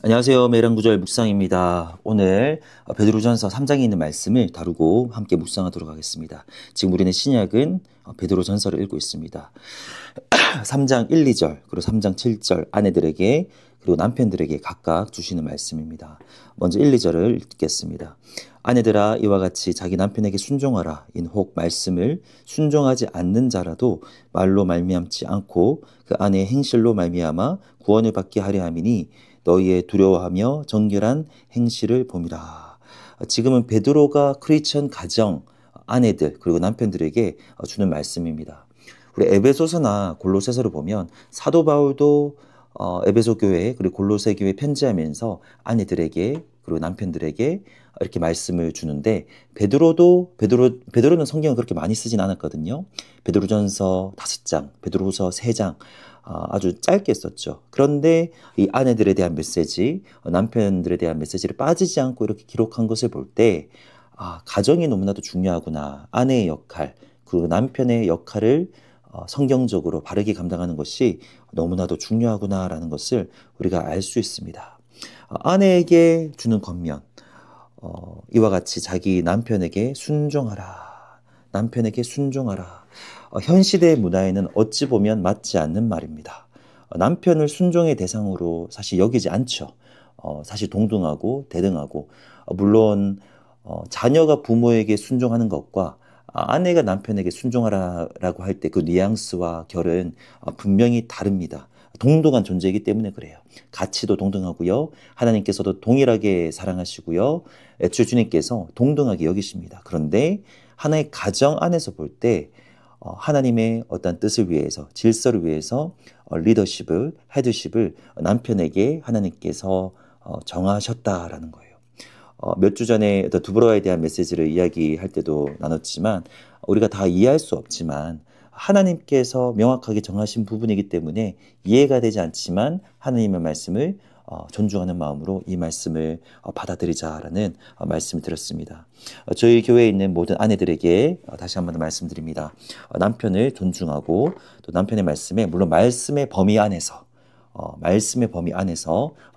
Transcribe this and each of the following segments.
안녕하세요. 매일구절 묵상입니다. 오늘 베드로전서 3장에 있는 말씀을 다루고 함께 묵상하도록 하겠습니다. 지금 우리는 신약은 베드로전서를 읽고 있습니다. 3장 1, 2절 그리고 3장 7절 아내들에게 그리고 남편들에게 각각 주시는 말씀입니다. 먼저 1, 2절을 읽겠습니다. 아내들아 이와 같이 자기 남편에게 순종하라. 인혹 말씀을 순종하지 않는 자라도 말로 말미암지 않고 그 아내의 행실로 말미암아 구원을 받게 하려 함이니 너희의 두려워하며 정결한 행실을 봄이라. 지금은 베드로가 크리스천 가정, 아내들 그리고 남편들에게 주는 말씀입니다. 우리 에베소서나 골로새서를 보면 사도 바울도 에베소 교회 그리고 골로새 교회 편지하면서 아내들에게 그리고 남편들에게 이렇게 말씀을 주는데 베드로는 성경을 그렇게 많이 쓰진 않았거든요. 베드로전서 5장, 베드로후서 3장 아주 짧게 썼죠. 그런데 이 아내들에 대한 메시지, 남편들에 대한 메시지를 빠지지 않고 이렇게 기록한 것을 볼 때 가정이 너무나도 중요하구나. 아내의 역할, 그리고 남편의 역할을 성경적으로 바르게 감당하는 것이 너무나도 중요하구나라는 것을 우리가 알 수 있습니다. 아내에게 주는 권면, 이와 같이 자기 남편에게 순종하라. 남편에게 순종하라. 현 시대의 문화에는 어찌 보면 맞지 않는 말입니다. 남편을 순종의 대상으로 사실 여기지 않죠. 사실 동등하고 대등하고 물론 자녀가 부모에게 순종하는 것과 아내가 남편에게 순종하라라고 할 때 그 뉘앙스와 결은 분명히 다릅니다. 동등한 존재이기 때문에 그래요. 가치도 동등하고요. 하나님께서도 동일하게 사랑하시고요. 애초에 주님께서 동등하게 여기십니다. 그런데 하나의 가정 안에서 볼 때 하나님의 어떤 뜻을 위해서, 질서를 위해서 리더십을, 헤드십을 남편에게 하나님께서 정하셨다라는 거예요. 몇 주 전에 두브로아에 대한 메시지를 이야기할 때도 나눴지만 우리가 다 이해할 수 없지만 하나님께서 명확하게 정하신 부분이기 때문에 이해가 되지 않지만 하나님의 말씀을 존중하는 마음으로 이 말씀을 받아들이자라는 말씀을 드렸습니다. 저희 교회에 있는 모든 아내들에게 다시 한번 더 말씀드립니다. 남편을 존중하고 또 남편의 말씀에 물론 말씀의 범위 안에서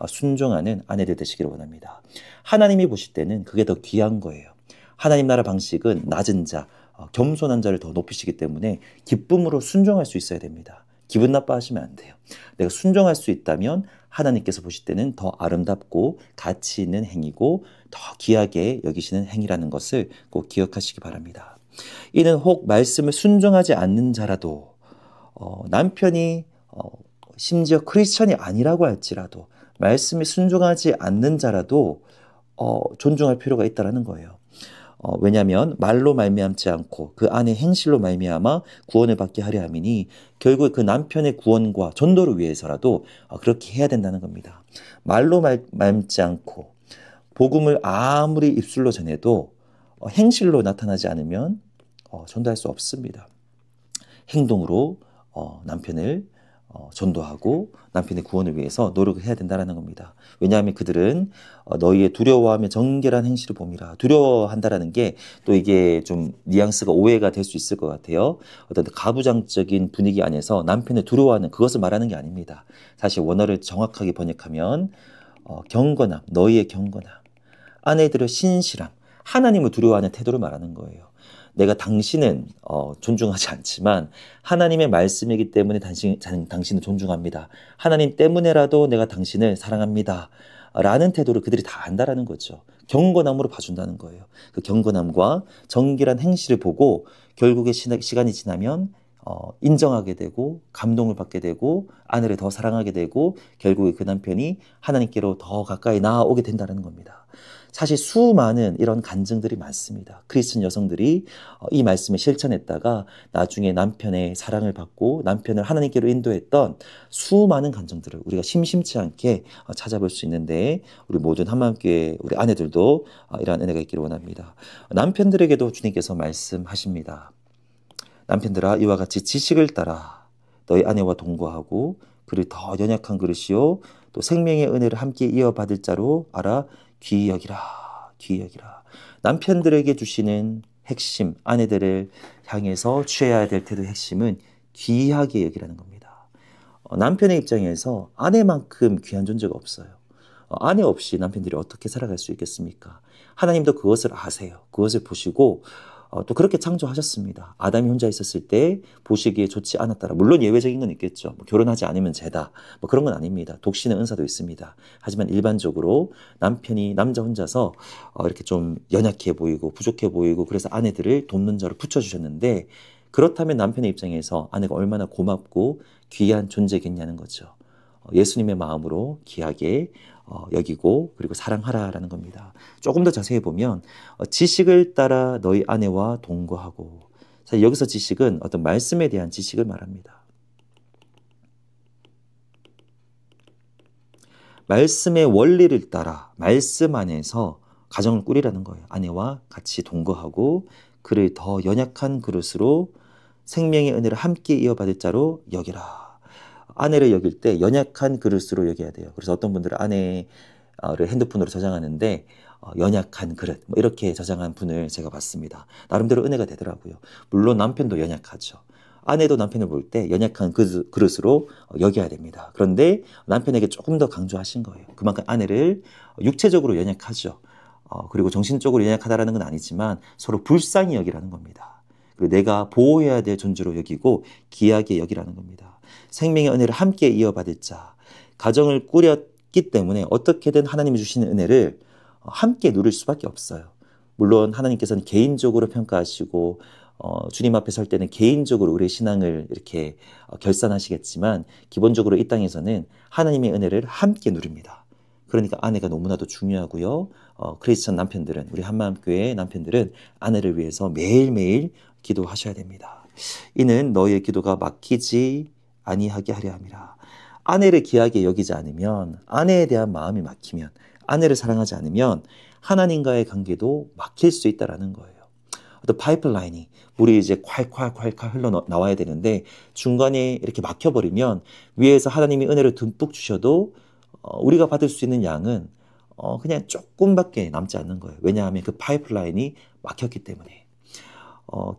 순종하는 아내들 되시기를 원합니다. 하나님이 보실 때는 그게 더 귀한 거예요. 하나님 나라 방식은 낮은 자, 겸손한 자를 더 높이시기 때문에 기쁨으로 순종할 수 있어야 됩니다. 기분 나빠하시면 안 돼요. 내가 순종할 수 있다면 하나님께서 보실 때는 더 아름답고 가치 있는 행위고 더 귀하게 여기시는 행위라는 것을 꼭 기억하시기 바랍니다. 이는 혹 말씀을 순종하지 않는 자라도 남편이 심지어 크리스천이 아니라고 할지라도 말씀에 순종하지 않는 자라도 존중할 필요가 있다는 거예요. 왜냐하면 말로 말미암지 않고 그 안의 행실로 말미암아 구원을 받게 하려 함이니 결국 그 남편의 구원과 전도를 위해서라도 그렇게 해야 된다는 겁니다. 말로 말미암지 않고 복음을 아무리 입술로 전해도 행실로 나타나지 않으면 전도할 수 없습니다. 행동으로 남편을 전도하고 남편의 구원을 위해서 노력을 해야 된다는 겁니다. 왜냐하면 그들은 너희의 두려워하며 정결한 행실을 봄이라. 두려워한다라는 게 또 이게 좀 뉘앙스가 오해가 될 수 있을 것 같아요. 어떤 가부장적인 분위기 안에서 남편을 두려워하는 그것을 말하는 게 아닙니다. 사실 원어를 정확하게 번역하면 경건함, 너희의 경건함, 아내들의 신실함, 하나님을 두려워하는 태도를 말하는 거예요. 내가 당신은 존중하지 않지만 하나님의 말씀이기 때문에 당신을 존중합니다. 하나님 때문에라도 내가 당신을 사랑합니다. 라는 태도를 그들이 다 안다라는 거죠. 경건함으로 봐준다는 거예요. 그 경건함과 정결한 행실을 보고 결국에 시간이 지나면 인정하게 되고 감동을 받게 되고 아내를 더 사랑하게 되고 결국에 그 남편이 하나님께로 더 가까이 나아오게 된다는 겁니다. 사실 수많은 이런 간증들이 많습니다. 크리스천 여성들이 이 말씀을 실천했다가 나중에 남편의 사랑을 받고 남편을 하나님께로 인도했던 수많은 간증들을 우리가 심심치 않게 찾아볼 수 있는데 우리 모든 한마음교회 우리 아내들도 이러한 은혜가 있기를 원합니다. 남편들에게도 주님께서 말씀하십니다. 남편들아 이와 같이 지식을 따라 너희 아내와 동거하고 그를 더 연약한 그릇이요 또 생명의 은혜를 함께 이어받을 자로 알아 귀히 여기라. 남편들에게 주시는 핵심, 아내들을 향해서 취해야 될 태도의 핵심은 귀하게 여기라는 겁니다. 남편의 입장에서 아내만큼 귀한 존재가 없어요. 아내 없이 남편들이 어떻게 살아갈 수 있겠습니까? 하나님도 그것을 아세요. 그것을 보시고 또 그렇게 창조하셨습니다. 아담이 혼자 있었을 때 보시기에 좋지 않았더라. 물론 예외적인 건 있겠죠. 뭐 결혼하지 않으면 죄다. 뭐 그런 건 아닙니다. 독신의 은사도 있습니다. 하지만 일반적으로 남편이 남자 혼자서 이렇게 좀 연약해 보이고 부족해 보이고 그래서 아내들을 돕는 자로 붙여주셨는데 그렇다면 남편의 입장에서 아내가 얼마나 고맙고 귀한 존재겠냐는 거죠. 예수님의 마음으로 귀하게 여기고 그리고 사랑하라라는 겁니다. 조금 더 자세히 보면 지식을 따라 너희 아내와 동거하고 사실 여기서 지식은 어떤 말씀에 대한 지식을 말합니다. 말씀의 원리를 따라 말씀 안에서 가정을 꾸리라는 거예요. 아내와 같이 동거하고 그를 더 연약한 그릇으로 생명의 은혜를 함께 이어받을 자로 여기라. 아내를 여길 때 연약한 그릇으로 여겨야 돼요. 그래서 어떤 분들은 아내를 핸드폰으로 저장하는데 연약한 그릇 뭐 이렇게 저장한 분을 제가 봤습니다. 나름대로 은혜가 되더라고요. 물론 남편도 연약하죠. 아내도 남편을 볼 때 연약한 그릇으로 여겨야 됩니다. 그런데 남편에게 조금 더 강조하신 거예요. 그만큼 아내를 육체적으로 연약하죠. 그리고 정신적으로 연약하다라는 건 아니지만 서로 불쌍히 여기라는 겁니다. 그리고 내가 보호해야 될 존재로 여기고 귀하게 여기라는 겁니다. 생명의 은혜를 함께 이어받을 자, 가정을 꾸렸기 때문에 어떻게든 하나님이 주시는 은혜를 함께 누릴 수밖에 없어요. 물론 하나님께서는 개인적으로 평가하시고 주님 앞에 설 때는 개인적으로 우리의 신앙을 이렇게 결산하시겠지만 기본적으로 이 땅에서는 하나님의 은혜를 함께 누립니다. 그러니까 아내가 너무나도 중요하고요. 크리스천 남편들은 우리 한마음교회 남편들은 아내를 위해서 매일매일 기도하셔야 됩니다. 이는 너희의 기도가 막히지 아니하게 하려 함이라. 아내를 귀하게 여기지 않으면 아내에 대한 마음이 막히면 아내를 사랑하지 않으면 하나님과의 관계도 막힐 수 있다라는 거예요. 어떤 파이프라인이 물이 이제 콸콸콸콸 흘러 나와야 되는데 중간에 이렇게 막혀버리면 위에서 하나님이 은혜를 듬뿍 주셔도 우리가 받을 수 있는 양은 그냥 조금밖에 남지 않는 거예요. 왜냐하면 그 파이프라인이 막혔기 때문에.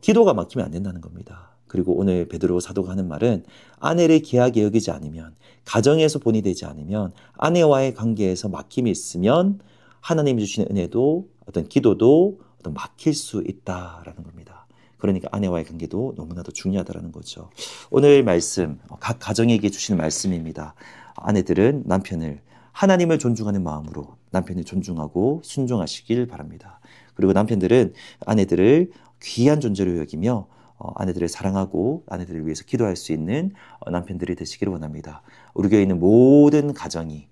기도가 막히면 안 된다는 겁니다. 그리고 오늘 베드로 사도가 하는 말은 아내를 귀하게 여기지 않으면 가정에서 본이 되지 않으면 아내와의 관계에서 막힘이 있으면 하나님이 주시는 은혜도 어떤 기도도 어떤 막힐 수 있다라는 겁니다. 그러니까 아내와의 관계도 너무나도 중요하다라는 거죠. 오늘 말씀 각 가정에게 주시는 말씀입니다. 아내들은 남편을 하나님을 존중하는 마음으로 남편을 존중하고 순종하시길 바랍니다. 그리고 남편들은 아내들을 귀한 존재로 여기며 아내들을 사랑하고 아내들을 위해서 기도할 수 있는 남편들이 되시기를 원합니다. 우리 교회에 있는 모든 가정이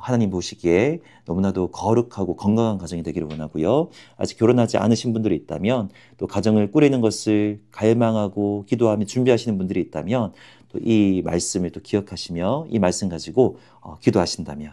하나님 보시기에 너무나도 거룩하고 건강한 가정이 되기를 원하고요. 아직 결혼하지 않으신 분들이 있다면 또 가정을 꾸리는 것을 갈망하고 기도하며 준비하시는 분들이 있다면 또 이 말씀을 또 기억하시며 이 말씀 가지고 기도하신다면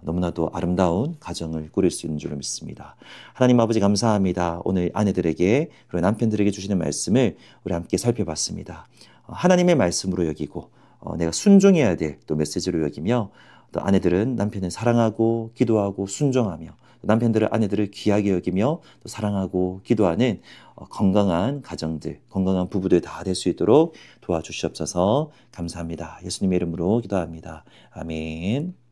너무나도 아름다운 가정을 꾸릴 수 있는 줄로 믿습니다. 하나님 아버지 감사합니다. 오늘 아내들에게 그리고 남편들에게 주시는 말씀을 우리 함께 살펴봤습니다. 하나님의 말씀으로 여기고 내가 순종해야 될 또 메시지로 여기며 또 아내들은 남편을 사랑하고 기도하고 순종하며 남편들은 아내들을 귀하게 여기며 또 사랑하고 기도하는 건강한 가정들, 건강한 부부들 다 될 수 있도록 도와주시옵소서. 감사합니다. 예수님의 이름으로 기도합니다. 아멘.